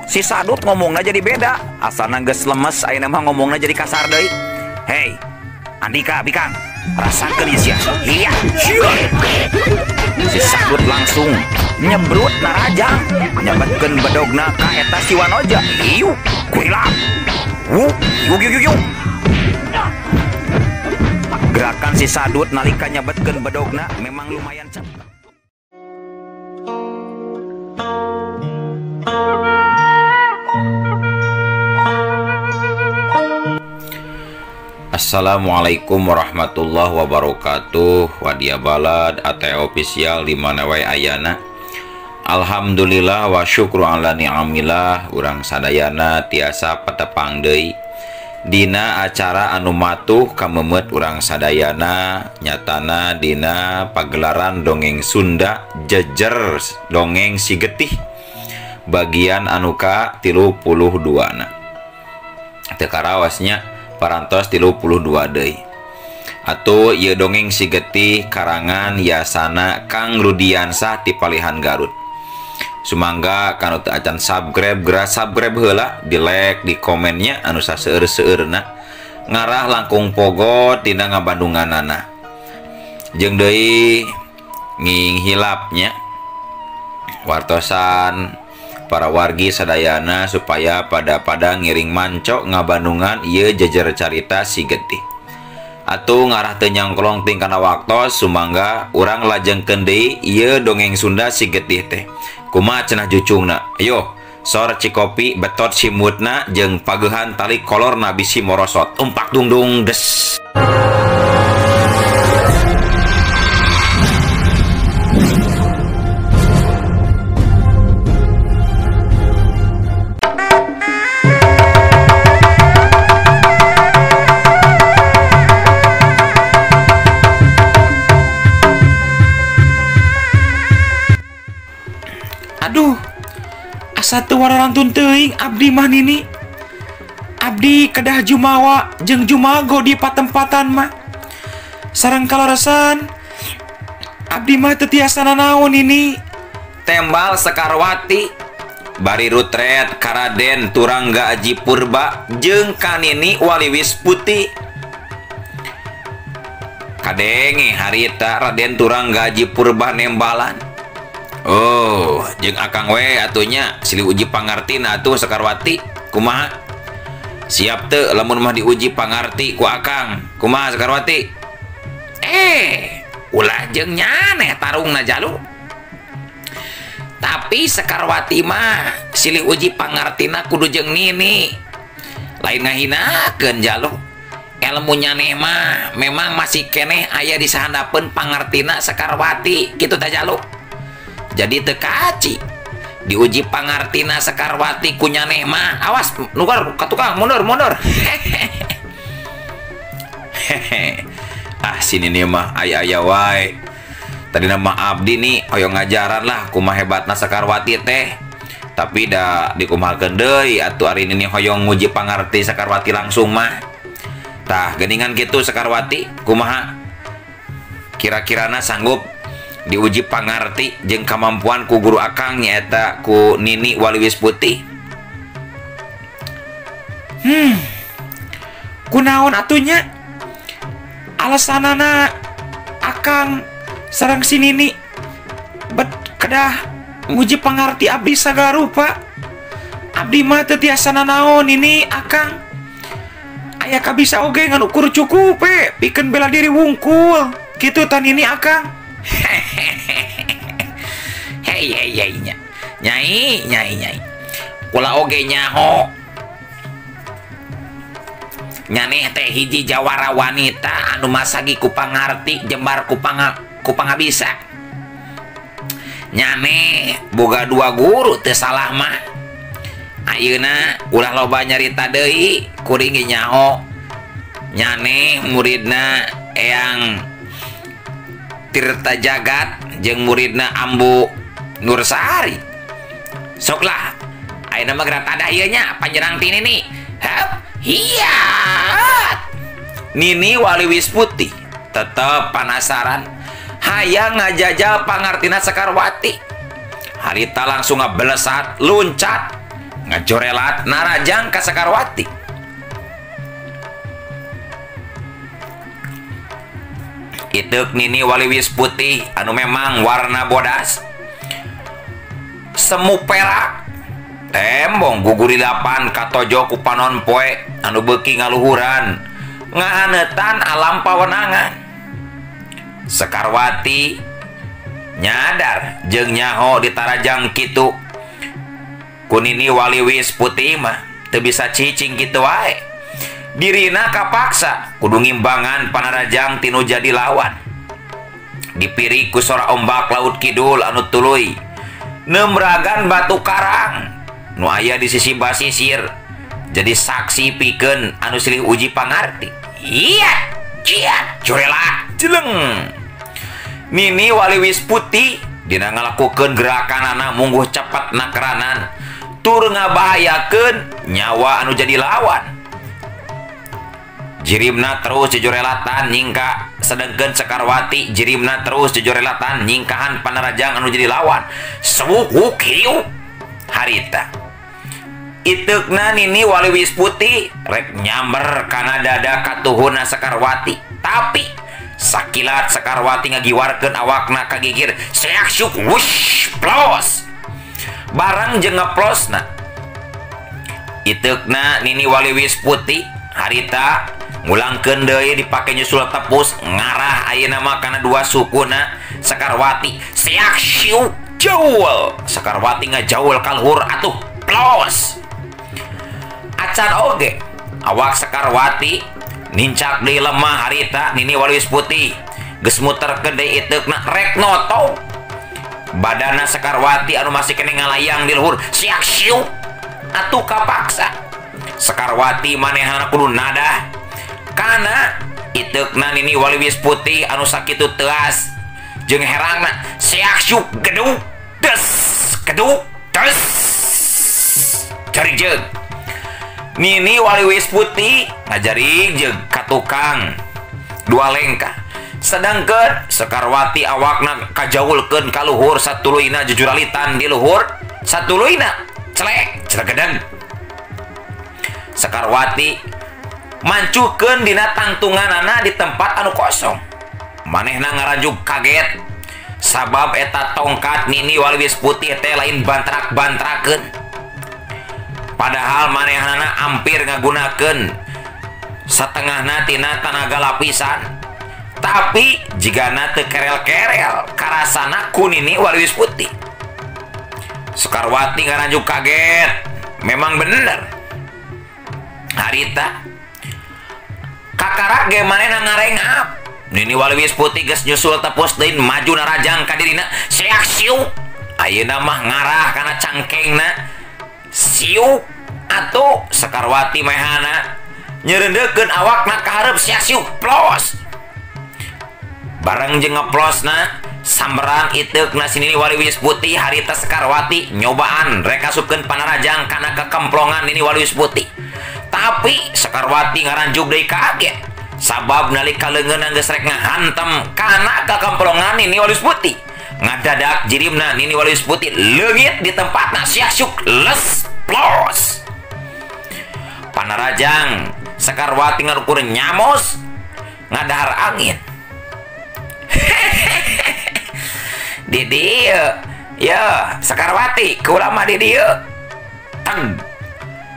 si Sadut ngomongnya jadi beda. Asalna geus lemes, ayeuna mah ngomongnya jadi kasar deui. Hei, Andika, Bikang, rasakeun ieu sia. Iya. Si Sadut langsung nyebrut narajang, nyabetkeun bedogna ka eta si Wanoja. Iu, kuilang. Yuk. Gerakan si Sadut nalika nyabetkeun bedogna memang lumayan cepet. Assalamualaikum warahmatullahi wabarakatuh. Wadia balad atau official di mana wae ayana. Alhamdulillah wa syukru ala ni'amillah. Urang sadayana tiasa patepang deui dina acara anu matuh kamemet urang sadayana, nyatana dina pagelaran dongeng Sunda jejer dongeng si getih bagian anu ka 32 na teu karawasnya parantos 32 deui. Atuh ieu dongeng si getih karangan yasana Kang Rudiansah ti Palihan Garut. Sumangga kanu teu acan subscribe geura subscribe heula, di like, di komennya anu saseueur-seueurna. Ngarah langkung pogot dina ngabandunganana. Jeung deui nging hilapnya wartosan para wargi sadayana supaya pada ngiring manco ngabandungan ieu jejer carita si getih. Atuh ngarah teu nyangklong ting kana waktos, sumangga urang lajengkeun deui ieu dongeng Sunda si getih teh. Kumaha cenah jucungna? Ayo, sor cikopi betot simutna jeung pageuhan tali kolorna bisi morosot. Umpak dung des. Aduh, asa teu wararantun teuing abdi mah nini. Abdi kedah jumawa jeung jumago di patempatan mah. Sareng kalaresan abdi mah teu tiasa nanaon ini. Tembal Sekarwati bari rutret Karaden Turangga Aji Purba jeung Kanini Waliwis Putih. Kadenge harita Raden Turangga Aji Purba nembalan. Oh, jeung akang we atunya silih uji pangartina atuh Sekarwati. Kumaha? Siap teu lamun mah diuji pangarti ku akang. Kumaha Sekarwati? Ulah jeung nyaneh tarungna jalu. Tapi Sekarwati mah silih uji pangartina kudu jeung nini. Lain ngahinakeun jalu. Ilmu nyaneh mah memang masih keneh aya di sahandapeun pangartina Sekarwati kitu tah jalu. Jadi tekaci diuji pangartina Sekarwati kunyaneh mah awas nuker ka tukang mundur sini nih mah aya wae tadi nama abdi nih hoyong ngajaran lah kumaha hebatna Sekarwati teh tapi da dikumahakeun deui atuh ari ini hoyong nguji pangarti Sekarwati langsung mah tah geuningan kitu Sekarwati kumaha kira-kirana sanggup diuji pangarti jeung kemampuan ku guru akang nyaeta ku Nini Waliwis Putih. Kunaon atunya? Alasanana akang sareng si Nini kedah nguji pangarti abdi sagala rupa. Abdi mah teu tiasa nanaon ini akang. Aya kabisa oge ngan ukur cukup pikeun bela diri wungkul. Kitu tan ini akang. Hei nyai kula oge nyaho nyaneh teh hiji jawara wanita anu masagi ku pangarti jembar ku pangabisa nyaneh boga 2 guru teu salah mah ayeuna ulah loba nyarita deui kuring ge nyaho nyaneh muridna Eyang Tirta Jagat jeung muridna Ambu Nursari. Soklah ayeuna mah gerak ada ieu nya panjerang ti Nini. Hiat. Nini Waliwis Putih tetep penasaran hayang ngajajal pangartina Sekarwati. Harita langsung ngebelesat luncat ngajorelat narajang ka Sakarwati. Iteuk nini waliwis putih anu memang warna bodas, semu perak, tembong gugurilapan katojo ku panon poe anu beuki ngaluhuran ngahanetan alam pawenangan. Sakarwati nyadar jeung nyaho di tarajang kitu kunini waliwis putih mah teu bisa cicing kitu wae. Dirina kapaksa kudu ngimbangan panarajang tinu jadi lawan. Dipirik ku sora ombak laut kidul anu tuluy nembragan batu karang nu aya di sisi basisir jadi saksi pikeun anu silih uji pangarti. Iya ciat curela jeleng nini waliwis putih dina ngalakukeun gerakanana mungguh cepet nakeranan tur ngabahayakeun nyawa anu jadi lawan. Jirimna terus jejorelatan nyingka, sedengkeun Sakarwati jirimna terus jejorelatan nyingkahan panarajang anu jadi lawan. Sewuk hiu harita iteukna nini waliwis putih rek nyamber kana dada katuhuna Sakarwati, tapi sakilat Sakarwati ngagiwarkeun awakna kagigir seak syuk wush plos. Barang jeung ngeplosna iteukna nini waliwis putih harita ngulangkeun deui dipake nyusul tepus ngarah ayeuna mah kana dua sukuna Sakarwati seak syiu jaul. Sakarwati ngajaul kaluhur atuh plos. Acan oge awak Sakarwati nincak deui lemah harita nini waliwis putih geus muterkeun deui iteukna rek noto. Badana Sakarwati anu masih kene ngalayang di luhur seak syiu atuh kapaksa Sakarwati manehna kudu nadah kana iteukna nini waliwis putih anu sakitu teas jeung herangna seak syuk gedung des gedung des jaring jeung nini waliwis putih ngajaring jeung ka tukang dua lengkah. Sedangkeun Sakarwati awakna kajaulkeun ka luhur satuluyna jujuralitan di luhur satuluyna celek celegedeng. Sakarwati mancukeun dina tangtunganana di tempat anu kosong. Manehna ngarajuk kaget sabab eta tongkat nini waliwis putih teh lain bantrak-bantrakeun. Padahal manehna hampir ngagunakeun satengahna tina tanaga lapisan. Tapi jigana teu kerel-kerel karasana ku nini waliwis putih. Sakarwati ngarajuk kaget. Memang bener harita kakarak ge manehna ngarengap nini waliwis putih geus nyusul tepus deui maju narajang ka dirina seak siu. Ayeuna mah ngarah kana cangkengna siu atuh Sakarwati mehana nyeureundeukkeun awakna ka hareup seak siu plos. Bareng jeung ngeplosna samberan iteukna si nini waliwis putih harita Sakarwati nyobaan rek asupkeun panarajang kana kekemplongan nini waliwis putih. Tapi Sakarwati ngaranjuk deui kaget sabab nalika leungeunna geus rek ngahantem kana kekemplongan nini waliwis putih. Ngadadak jirimna nini waliwis putih leungit di tempatna sia syuk les plos. Panarajang Sakarwati ngarukur nyamos ngadahar angin. Di dieu ya Sakarwati kuulama di dieu teng.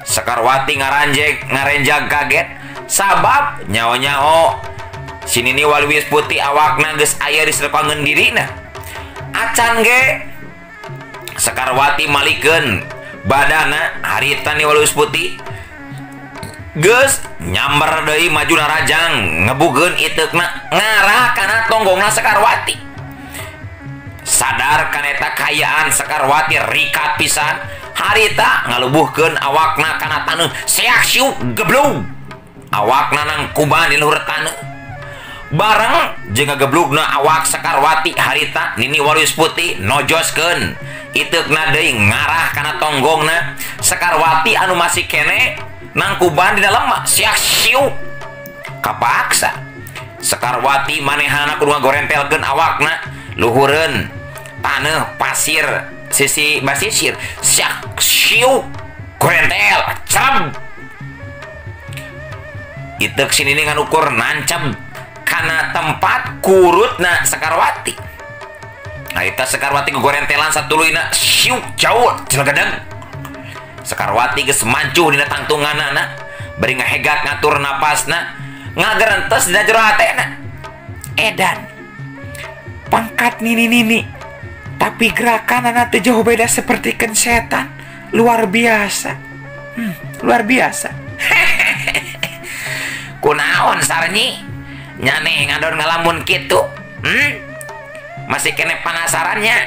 Sakarwati ngarenjag kaget sabab nyaho-nyaho si nini waliwis putih awakna geus aya di sarepangeun dirina. Acan ge Sakarwati malikeun badana harita nini waliwis putih geus nyamber deui maju narajang ngebugeun iteukna ngarah kana tonggongna Sakarwati. Sadar kana eta kayaan Sakarwati rikat pisan harita ngalubuhkeun awakna kana taneuh seak syuk geblug. Awakna nangkuban di luhur taneuh. Bareng jeung ngageblugna awak Sakarwati harita nini waliwis putih nojoskeun iteukna deui ngarah kana tonggongna Sakarwati anu masih kene nangkuban dina lemah seak syuk. Kapaksa Sakarwati manehana kudu ngagorentelkeun awakna luhureun taneuh pasir sisi basisir seak syuk gorentel cem itu kesini dengan ukur nancem karena tempat kurutna Sekarwati. Nah itu Sekarwati gorentelan satu luina siuk jauh cilgadeng. Sekarwati geus mancuh dina tangtunganna bari ngahegat ngatur napasna ngagerentes dina jero hatena. Edan, pangkat nini tapi gerakan anak teh jauh beda seperti setan. Luar biasa. Luar biasa. Kunaon sarni nyane ngadon ngalamun kitu. Masih kene penasarannya.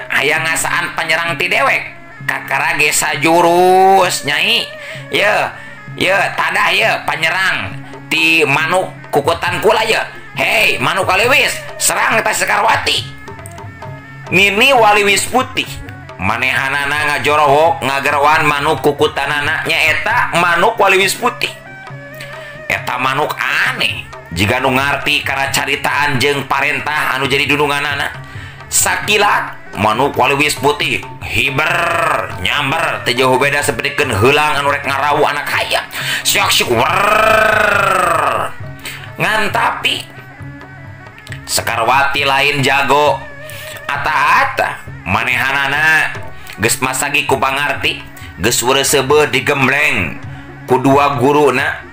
Aya ngasaan penyerang ti dewek kakarage sajurus nyai. Ye tadah ye penyerang ti manuk kukutan kula ye. Hei manuk Waliwis, serang eta Sekarwati. Nini Waliwis putih manehanana ngajorowok ngagerwan manuk kukutanana nyaeta manuk Waliwis putih. Eta manuk aneh jika nu ngarti karena caritaan jeung parentah anu jadi dununganana. Sakilat manuk Waliwis putih hiber nyamber teu jauh beda sapertikeun heulang anu rek ngarawu anak hayam. Syok ngan tapi Sekarwati lain jago ata-ata manehanana geus masagi ku pangarti geus ureuseubeut digembleng ku dua guruna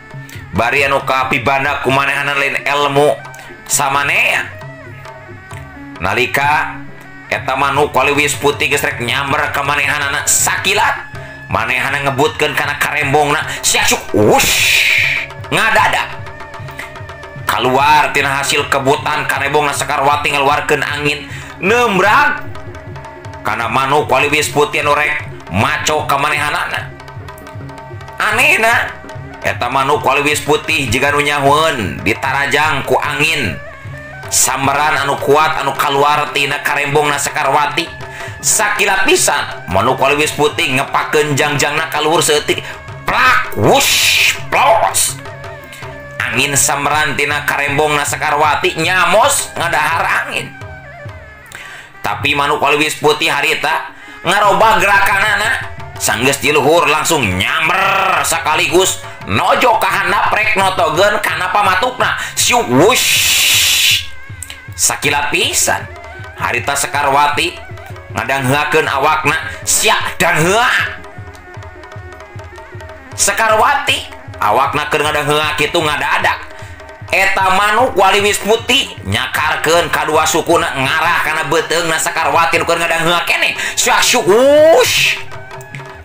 bari anu kapibanda ku manehana lain ilmu samanea. Nalika eta manuk Waliwis putih geus rek nyamber ka manehanana sakilat manehana ngebutkeun kana karembongna syasuk wush ngadadak keluar tina hasil kebutan karembongna Sekarwati ngeluarkeun angin nembrag karena manuk Waliwis putih anu rek maco ka manehanana. Anehna eta manuk Waliwis putih jiga nu nyahoeun ditarajang ku angin sambaran anu kuat anu kaluar tina karembongna Sekarwati. Sakilat pisan manuk Waliwis putih ngepakeun jangjangna kaluhur seutik plak wush plos. Angin sambaran tina karembongna Sekarwati nyamos ngadahar angin. Tapi manuk Waliwis putih harita ngaroba gerakanana sanggeus di luhur langsung nyamber sekaligus nojo ka handap rek notogeun kana pamatukna syuk wush. Sakilat pisan harita Sekarwati ngadangheakeun awakna sia danghea. Sekarwati awakna keur ngadangheua kitu ngadadak eta manuk Waliwis putih nyakarkeun kadua sukuna ngarah kana beuteungna Sekarwati nu keur ngadangheua keneh syuk wush.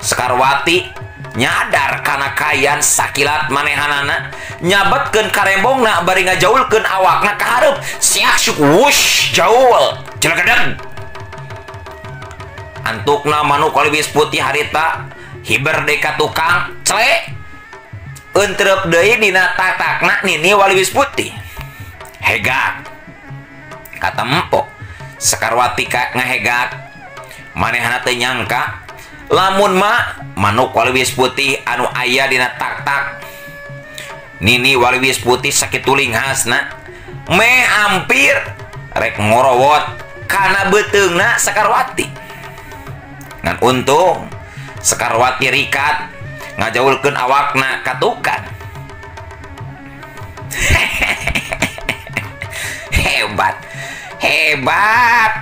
Sekarwati nyadar kana kayan sakilat manehanana nyabetkeun karembongna bari ngajaulkeun awakna ka hareup syuk wush jaul jelagedeg. Antukna manuk Waliwis putih harita hiber deui ka tukang cele entrep deui dina tatakna nini Waliwis putih. Hegak kata empok Sekarwati ka ngahegak manehna teu nyangka lamun mah manuk Waliwis putih anu aya dina tak-tak nini Waliwis putih sakitu linghasna me hampir rek ngorowot kana beuteungna Sekarwati. Ngan untung Sekarwati rikat ngajaulkeun awakna ka tukang. Hebat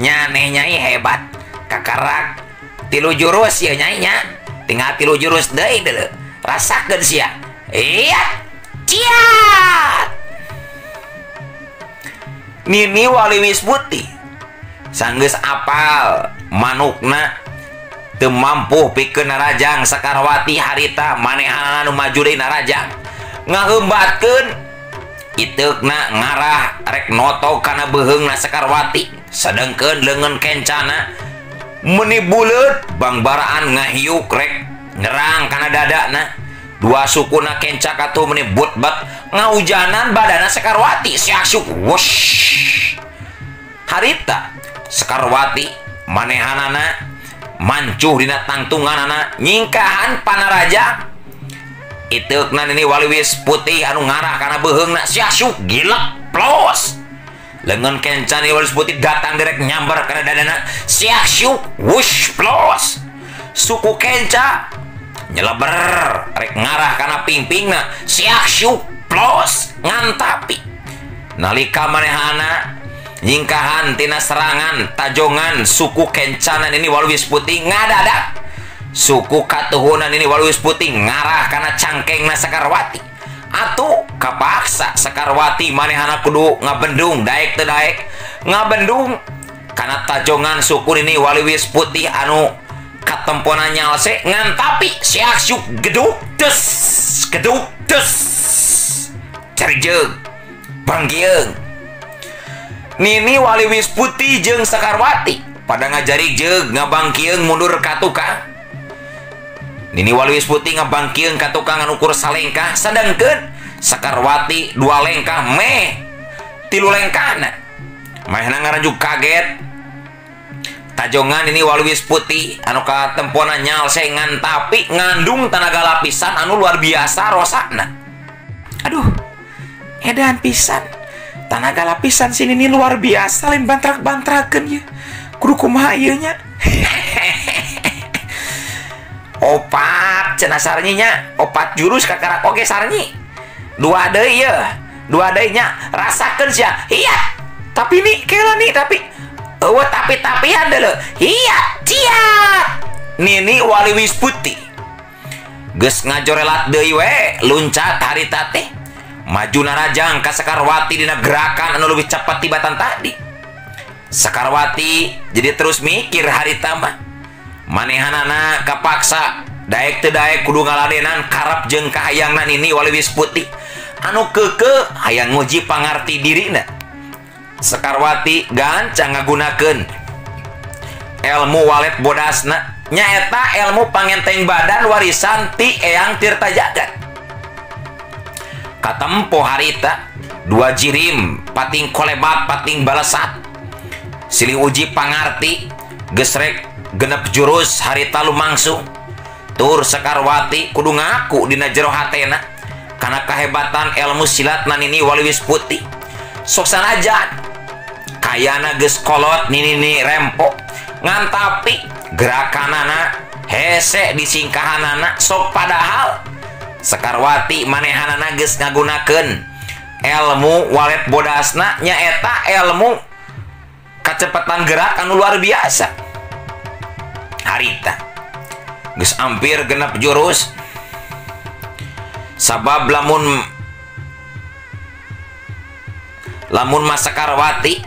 nyane nyai hebat kakarak tilu jurus ya nyai nya tinggal tilu jurus deui deuleu rasakeun sia iya ciat. Nini Waliwis putih sanggeus apal manukna teu mampu pikeun narajang Sekarwati harita manehana nu maju deui narajang ngaheumbatkeun iteukna ngarah rek noto kana beuheungna Sekarwati sedengkeun leungeun kencana meuni buleut bangbaraan ngahiuk rek nyerang kana dadana. Dua sukuna kenca katuh meuni butbet ngaujanan badana Sekarwati syasuk wush. Harita Sekarwati manehanana mancuh dina tangtunganana nyingkahan panaraja iteukna nini Waliwis putih anu ngarah kana beuheungna syasuk gilek plos. Leungeun kencan Waliwis putih datang direk nyamber kana dadana syasuk wush plos. Suku kenca nyeleber rek ngarah kana pingpingna siak syuk plos ngantapi nalika manehana nyingkahan tina serangan tajongan suku kencanan ini Waluwis Putih ngadadak suku katuhunan ini Waluwis Putih ngarah kana cangkengna Sekarwati atuh kapaksa Sekarwati manehana kudu ngabendung daek teu daek ngabendung kana tajongan suku ini Waluwis Putih anu katempona nyalse ngantapi siak syuk geduk des cerjeug banggieung Nini Waluwis Putih jeung Sekarwati pada ngajari jeug ngabangkieung mundur ka tukang. Nini Waluwis Putih ngabangkieung ka tukang anu ukur salengkah sadangkeun Sekarwati 2 lengkah meh 3 lengkahna. Mahna ngaranjuk kaget. Tajongan ini Waluwis Putih anu katempona nyalse ngantapi ngandung tenaga lapisan anu luar biasa rosana. Aduh, edan pisan. Tenaga lapisan sini ini luar biasa lain bantrak-bantrakeun ya. Kudu kumaha ieu nya? Opat cenah sarnyi nya, opat jurus kakarak oge sarnyi. 2 deui ye. 2 deui nya rasakeun sia. Iya. Tapi nih kela nih tapi tapi-tapian deuleu. Iya, ciat. Nini Waluwis Putih geus ngajorelat deui we luncat harita teh. Maju narajang ka Sekarwati dina gerakan anu leuwih cepet tibatan tadi. Sekarwati jadi terus mikir harita mah manehanana kapaksa daek teu daek kudu ngaladenan karep jeung kahayangna Nini Waluwis Putih anu keukeuh hayang nguji pangarti dirina. Sekarwati gancang ngagunakeun ilmu walet bodasna nyaeta ilmu pangenteng badan warisan ti Eyang Tirta Jagat. Katempo harita 2 jirim pating kolebat pating balesat silih uji pangarti gesrek genep jurus harita lumangsung tur Sekarwati kudu ngaku dina jero hatena karena kehebatan ilmu silat Nini Waluwis Putih. Sok sanajan kayana geus kolot Nini rempo ngantapi gerakanana hese disingkahanana sok padahal Sekarwati manehanana geus ngagunakeun ilmu walet bodasna nyaeta ilmu kacepatan gerak anu luar biasa. Harita geus hampir genep jurus sabab lamun Mas Sekarwati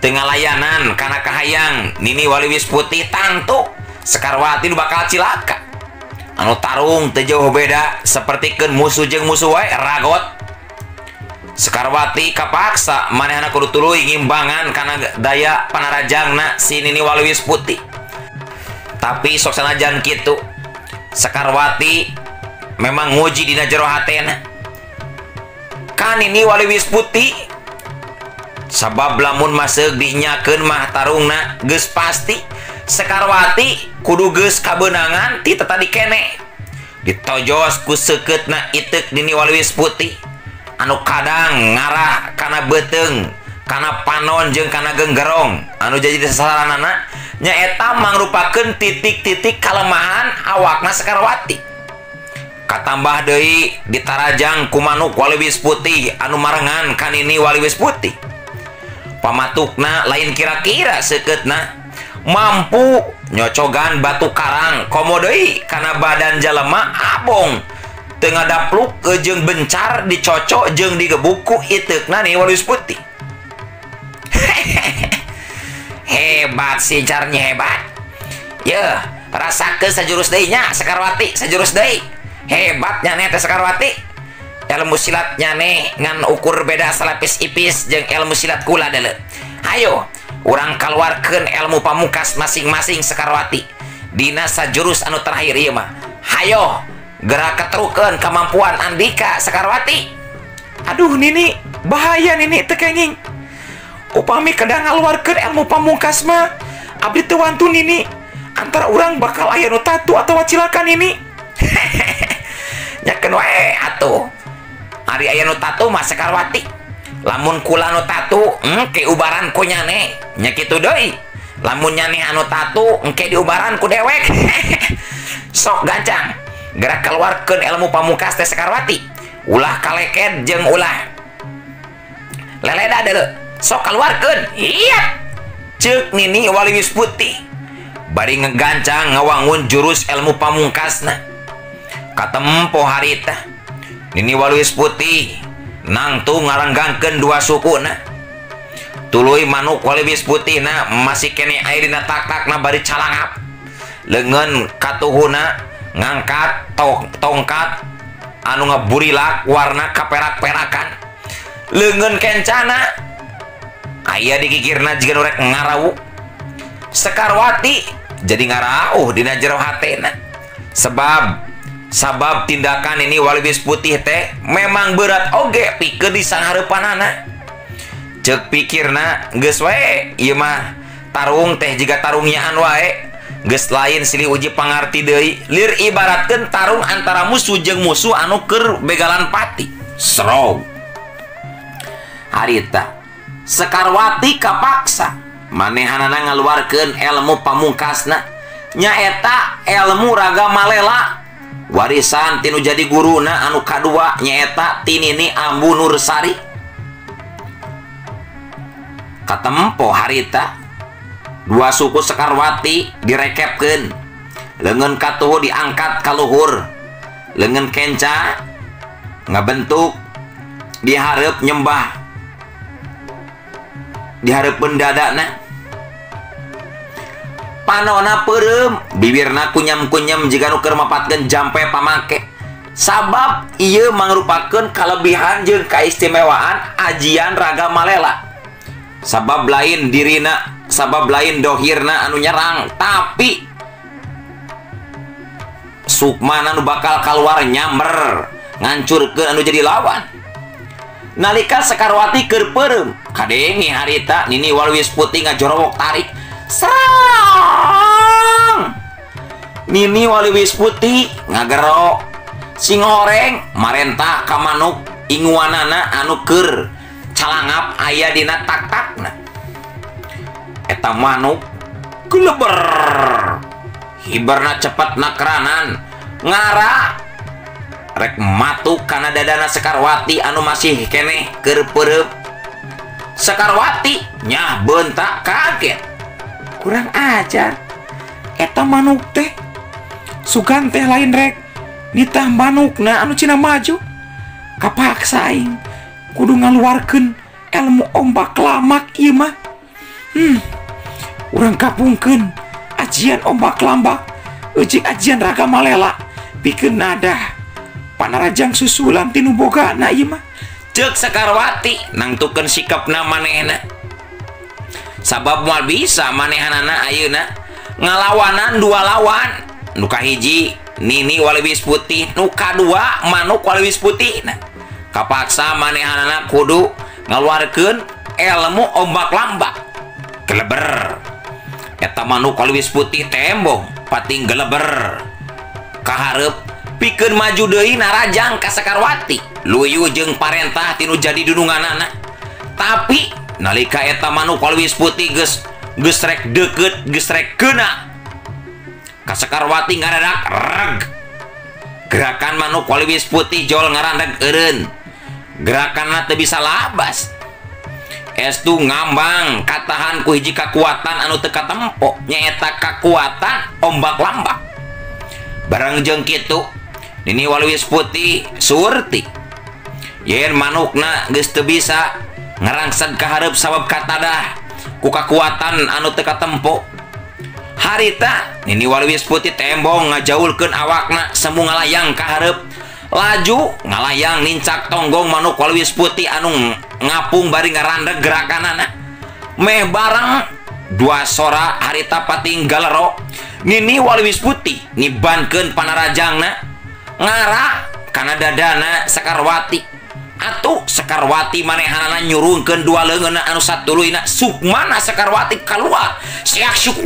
teu ngalayanan kana kahayang Nini Waluwis Putih tangtu Sekarwati nu bakal cilaka. Anu tarung teu jauh beda sapertikeun musuh jeung musuh wae ragot. Sekarwati kapaksa manehna kudu tuluy ngimbangan kana daya panarajangna si Nini Waluwis Putih. Tapi sok sanajan kitu Sekarwati memang nguji dina jero hatena ka Nini Waluwis Putih sabab lamun maseug dinyakeun mah tarungna geus pasti Sekarwati kudu geus kabeunangan ti tadi kene ditojos ku seukeutna iteuk Nini Waluwis Putih anu kadang ngarah kana beuteung kana panon jeung kana genggerong anu jadi sasaranana nyaeta mangrupakeun titik-titik kalemahan awakna Sekarwati. Katambah deui ditarajang ku manuk Waluwis Putih anu marengan ka Nini Waluwis Putih. Pamatukna lain kira-kira seukeutna mampu nyocogan batu karang komo deui kana badan jalema abong teu ngadapluk jeung bencar dicocok jeung digebuk ku iteukna Nini Waluwis Putih. Hebat si carnya hebat. Yeuh, rasakeun sajurus deui nya Sekarwati, sajurus deui. Hebatnya nih teh Sekarwati. Ilmu silat nyane ngan ukur beda salapis ipis jeung ilmu silat kula deuleu. Hayo, urang kaluarkeun ilmu pamungkas masing-masing Sekarwati. Dina sajurus anu terakhir ieu mah. Hayo, gerak keterukeun kemampuan Andika Sekarwati. Aduh Nini, bahaya Nini teu kenging. Upami kadang ngaluarkeun ilmu pamungkas mah abdi teu wantun Nini. Antara urang bakal aya nu tatu atau cilaka Nini. Nyakeun wae atuh. Ari aya nu tatu mah Sekarwati. Lamun kula nu tatu engke ubaran ku nyane nya kitu deui. Lamun nyane anu tatu engke diubaran ku dewek. Sok gancang gerak keluarkan ilmu pamungkas teh Sekarwati. Ulah kaleket jeung ulah leleda deh, sok keluarkan. Iya, cek Nini Waliwis Putih bari ngegancang ngawangun jurus ilmu pamungkasna. Katempo harita Nini Waliwis Putih nangtu ngaranggangkeun dua sukuna. Tuluy manuk Waliwis Putih na masih kene air dina tak-takna bari calangap. Leungeun katuhuna ngangkat tongkat anu ngaburilak warna kaperak-perakan. Leungeun kencana aya di kikirna jiga rek ngarau. Sekarwati jadi ngarauh dina jero hatena. Sabab tindakan ini Waliwis Putih teh memang berat oge pikeun di sanghareupanana. Cek pikirna geus wae ieu mah tarung teh jiga tarungyaan wae. Geus lain silih uji pangarti deui. Lir ibaratkeun tarung antara musuh jeung musuh anu keur begalan pati. Serog. Harita Sekarwati kapaksa manehanana ngaluarkeun ilmu pamungkasna nyaeta ilmu raga malela. Warisan tinu jadi guruna anu kadua nyaeta Tinini Ambu Nursari. Katempo harita dua suku Sekarwati direkepkeun. Leungeun katuhu diangkat ka luhur. Leungeun kenca ngabentuk dihareup nyembah. Dihareupeun dadana. Panona peureum, bibirna kunyem-kunyem jiga nu keur mapatkeun jampe pamake. Sabab ieu mangrupakeun kalebihan jeung kaistimewaan ajian raga malela. Sabab lain dirina, sabab lain dohirna anu nyerang, tapi sukmana anu bakal keluar nyamber ngancurkeun anu jadi lawan. Nalika Sekarwati keur peureum, kadengi harita Nini Waliwis Putih ngajorowok tarik. Serang! Nini Waliwis Putih ngagero singoreng marentah ka manuk inguanana anu keur calangap aya dina tak-takna. Eta manuk geleber. Hiberna cepet nakeranan ngara rek matuk kana dadana Sekarwati anu masih keneh keur peureum. Sekarwati nyah beuntak kaget. Kurang ajar. Eta manuk teh sugan teh lain rek nitah manukna anu cina maju. Kapaksa aing kudu ngaluarkeun ilmu ombak lamak ieu mah. Urang kapungkeun ajian ombak lambak ujik ajian raga malela pikeun nadah panarajang susulan tinu bogana ieu mah. Ceuk Sekarwati nangtukeun sikapna manehna. Sabab moal bisa manehanana ayeuna ngalawanan dua lawan. Nu kahiji Nini Waliwis Putih, nu kadua manuk Waliwis Putih. Nah, kapaksa manehanana kudu ngaluarkeun ilmu ombak lambak. Geleber. Eta manuk Waliwis Putih tembong pating geleber. Kahareup pikeun maju deui narajang ka Sekarwati. Luyu jeung parentah tinu jadi dununganana. Tapi nalika eta manuk Waliwis Putih geus rek deukeut, geus rek keuna ka Sekarwati ngaradak reg. Gerakan manuk Waliwis Putih jol ngarandag eureun. Gerakanna teu bisa labas. Estu ngambang katahan ku hiji kakuatan anu teu katempo nyaeta kakuatan ombak lambak. Barang jeung kitu Nini Waliwis Putih surti yen manukna geus teu bisa ngarangsad ka hareup sabab katadah ku kakuatan anu teu katempo. Harita Nini Waliwis Putih tembong ngajaulkeun awakna semu ngalayang ka hareup. Laju ngalayang nincak tonggong manuk Waliwis Putih anu ngapung bari ngarandeg gerakanana. Meh bareng dua sora harita pating galero Nini Waliwis Putih nibankeun panarajangna ngara kana dadana Sekarwati. Atuh Sekarwati manehanana nyurungkeun dua leungeunna anu satuluyna sukmana Sekarwati kaluar siak syuk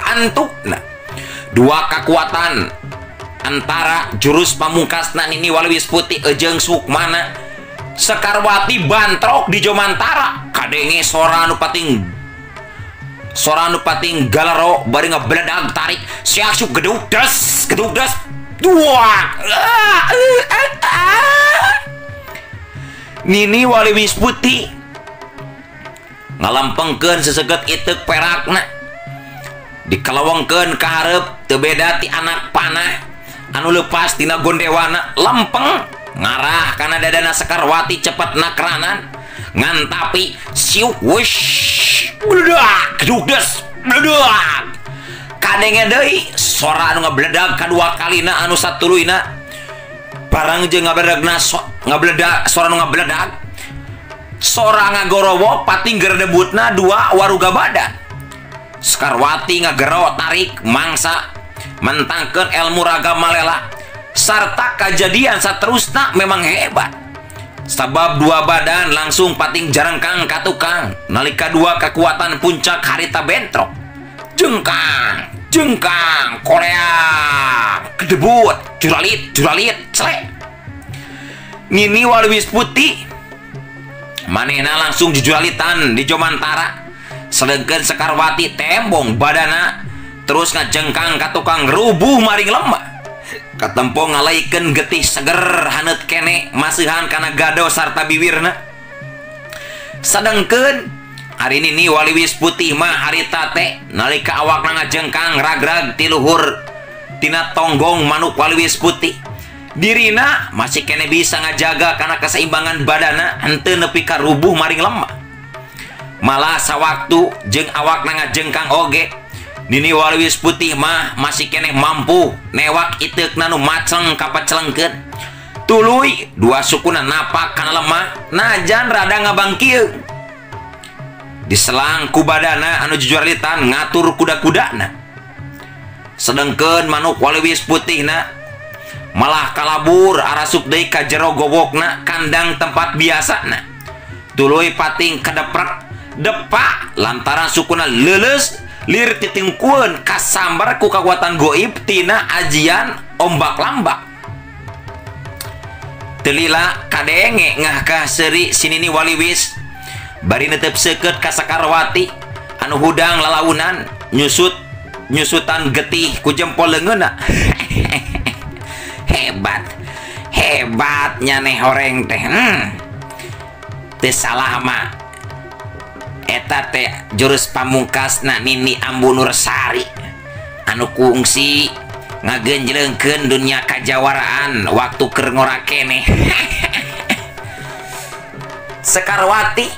antukna. Dua kekuatan antara jurus pamungkasna Nini Waliwis Putih jeung sukmana Sekarwati bantrok di jomantara. Kadenge sora anu pating Sora anu pating galaro bari ngabeledag tarik siasuk gedug das duak. Nini Waliwis Putih ngalampengkeun seseget itek perakna dikalawengkeun ka hareup teu beda ti anak panah anu leupas tina gondewana lempeng ngarah kana dadana Sekarwati cepet nakranan ngan tapi siuk wush bledak gedugdes bledak kadenge deui sora anu ngabledag kadua kalina anu satuluyna barang jeung ngabledag sora anu ngabledag sora ngagorowo pating gerdebutna dua waruga badan. Sekarwati ngagero tarik mangsa mentangkeun ilmu raga malela sarta kejadian saterusna memang hebat sabab dua badan langsung pating jarengkang ka tukang nalika dua kekuatan puncak harita bentrok jengkang Korea kedebut juralit celek. Nini Waliwis Putih manehna langsung jujuralitan di Jomantara sedengkeun Sekarwati tembong badana terus ngajengkang ka tukang rubuh maring lemah katempo ngalaikeun getih seger haneut kene masihan kana gado sarta bibirna sedengkeun hari Nini Waliwis Putih mah harita teh nalika awakna ngajengkang ragrag ti luhur tina tonggong manuk Waliwis Putih dirina masih kene bisa ngajaga karena keseimbangan badana henteu nepi ka rubuh maring lemah malah sawaktu jeung awakna ngajengkang oge Nini Waliwis Putih mah masih kene mampu newak iteukna nu maceng kapacelengkeun tuluy dua sukuna napak kana lemah najan rada ngabangkieung diselang ku badana anu jujuralitan ngatur kuda-kudana sedengkeun manuk Waliwis Putihna malah kalabur arasup deui ka jero gobokna kandang tempat biasana tuluy pating kadeprek depak lantaran sukuna leuleus lir titingkueun kasambar ku kakuatan goib tina ajian ombak lambak telila kadenge ngah ka seuri si Nini Waliwis bari netep seukeut ka Sekarwati anu hudang lalaunan nyusutan getih ku jempol leungeunna hebatnya nih horeng teh teu salah mah eta teh jurus pamungkasna Nini Ambu Nursari anu kungsi ngagenjleungkeun dunia kajawaraan waktu keur ngora keneh. Sekarwati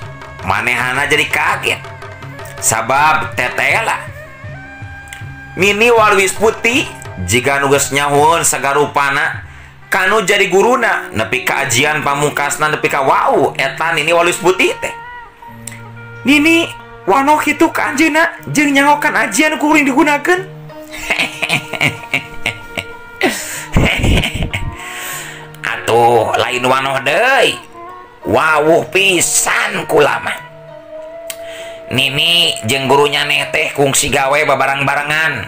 manehana jadi kaget sabab tetela Nini Waliwis Putih jika nugas nyahun sagarupana kanu jadi guruna nepi kajian pamungkasna nepi ka wau eta Nini Waliwis Putih teh Nini wanoh itu ka anjeunna jeung nyahokan ajian kuring digunakeun. Atuh lain wanoh deui wawuh pisan kula mah Nini jeung gurunya neh teh kungsi gawe babarang-barangan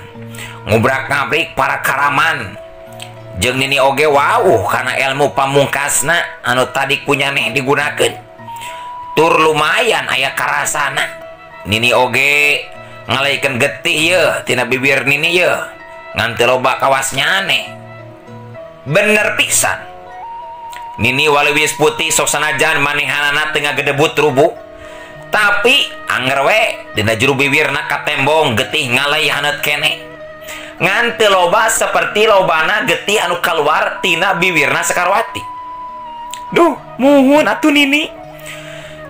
ngubrak-ngabrik para karaman jeung Nini oge wawuh kana ilmu pamungkasna anu tadi kunyane digunakeun tur lumayan aya karasana Nini oge ngalaikeun getih ye tina bibir Nini ye ngan teu loba kawasnyane bener pisan Nini Waliwis Putih sok sanajan manehanana teu ngagedebut rubuh tapi anger we dina juru bibirna katembong getih ngalai haneut kene ngan teu loba saperti lobana getih anu kaluar tina bibirna Sekarwati. Duh muhun atuh Nini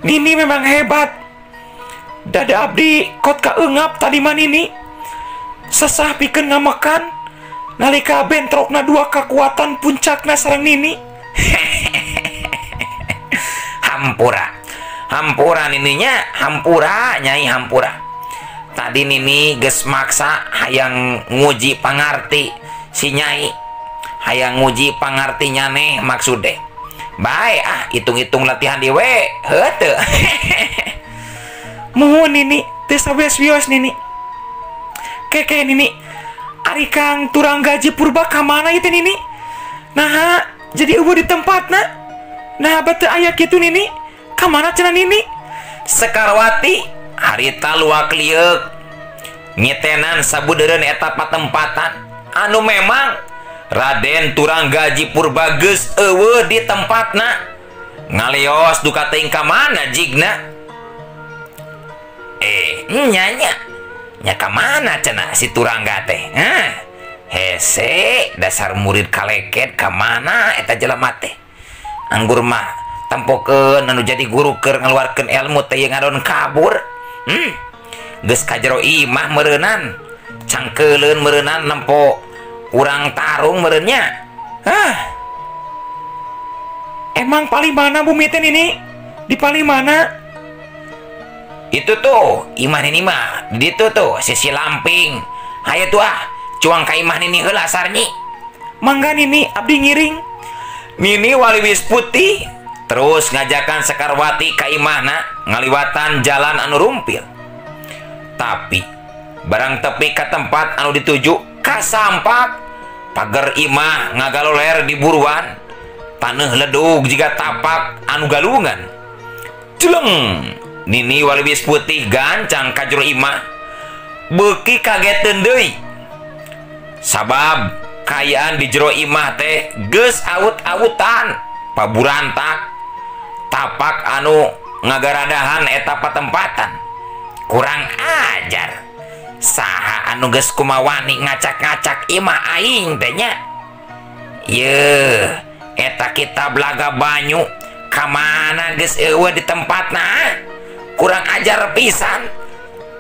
memang hebat. Dada abdi kot kaeungap tadi mah Nini sesah pikeun ngamekan nalika bentrokna dua kekuatan puncakna sareng Nini. Hampura Nininya hampura Nyai hampura. Tadi Nini geus maksa hayang nguji pangarti si Nyai hayang nguji pangartinya neh maksude bae hitung-hitung latihan di we heuteut. Muhun Nini teu sawios-wios Nini keke Nini ari Kang turang gaji purba ka mana ieu teh Nini nah jadi eueuh di tempatna nah batu aya kitu Nini ka mana cenah Nini. Sekarwati harita luak liuk ngitenan sabudeureun eta patempatan anu memang Raden Turangga Aji Purba geus eueuh di tempatna ngalios duka teuing ka mana jigna nya ka mana cenah si Turangga teh hese dasar murid kaleket ka mana eta jelema teh anggur mah tempokeun anu jadi guru keur ngaluarkeun ilmu teh ngadon kabur geus ka jero imah meureunnan cangkeuleun meureunnan nempo urang tarung meureunnya Emang paling mana Bu Miten ini? Di paling mana? Itu tuh imah ini mah di itu tuh sisi lamping hayu tuh cuang ka imah ini heula sarnyi Mangga Nini abdi ngiring. Nini waliwis putih terus ngajakan Sekarwati ka imahna ngaliwatan jalan anu rumpil tapi barang tepi ka tempat anu dituju kasampak pager imah ngagaloler di buruan taneuh ledug jiga tapak anu galungan jeleng. Nini waliwis putih gancang ka jero imah beuki kageteun deui sabab kayaan di jero imah teh geus awut-awutan paburantak tapak anu ngagaradahan eta patempatan kurang ajar saha anu geus kumawani ngacak-ngacak imah aing teh nya yeuh eta kita Blaga Banyu kamana geus eueuh di tempatna kurang ajar pisan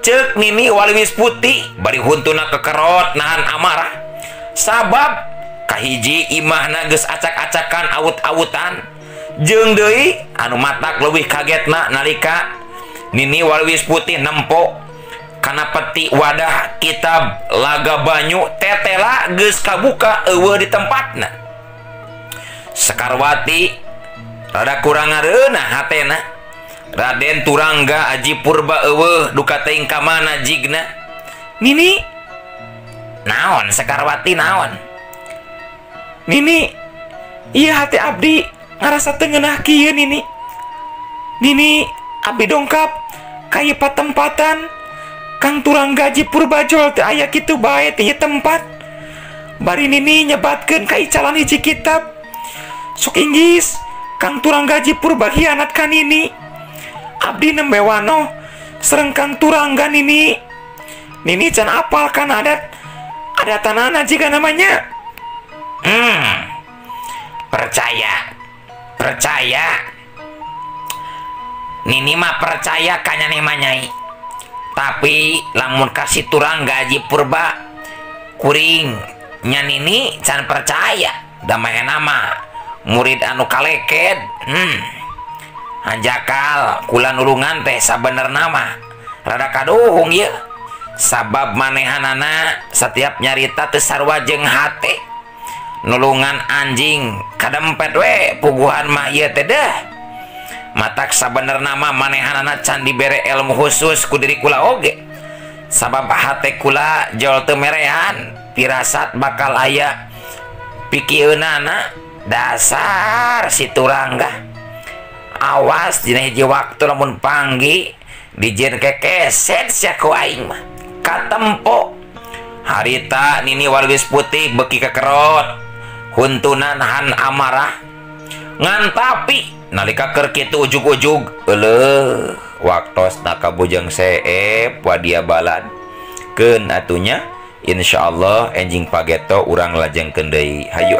cek Nini waliwis putih bari huntuna kekerot nahan amarah sabab kahiji imahna geus acak-acakan awut-awutan jeung deui anu matak leuwih kagetna nalika Nini waliwis putih nempo kana peti wadah kitab Laga Banyu tetela geus kabuka eueuh di tempatna Sekarwati rada kurang ngareunah hatena Raden Turangga Aji Purba eueuh duka teuing ka mana jigna Nini naon Sekarwati naon Nini iya hati abdi ngarasa teu ngeunah kieu Nini abdi dongkap ka ieu patempatan Kang Turangga Aji Purba jol teh aya kitu bae teh ieu tempat bari Nini nyebatkeun ka icalan hiji kitab sok inggis Kang Turangga Aji Purba hianat ka Nini abdi nembe wano sareng Kang Turangga Nini can apal kan adatanana jika namanya percaya Nini mah percaya kanya nih manyai tapi lamun kasih Turangga Aji Purba kuring nya Nini can percaya damai nama murid anu kaleket anjakal kula nulungan teh sabenerna mah rada kaduhung ye sabab manehanana setiap nyarita teu sarua jeung hate nulungan anjing kadempet we puguhan mah ieu teh deh matak sabenerna mah manehanana can dibere ilmu khusus ku diri kula oge sabab hate kula jol teu merehan pirasat bakal aya pikieunana dasar si Turangga awas dina hiji waktu lamun panggi dijieun kekeset sia ku aing mah katempo harita Nini waliwis putih beuki kekerot huntunan nahan amarah ngan tapi nalika keur kitu ujug-ujug euleuh waktosna ka bujang seep wadia balad keun atunya insyaallah enjing pageto urang lajengkeun deui hayu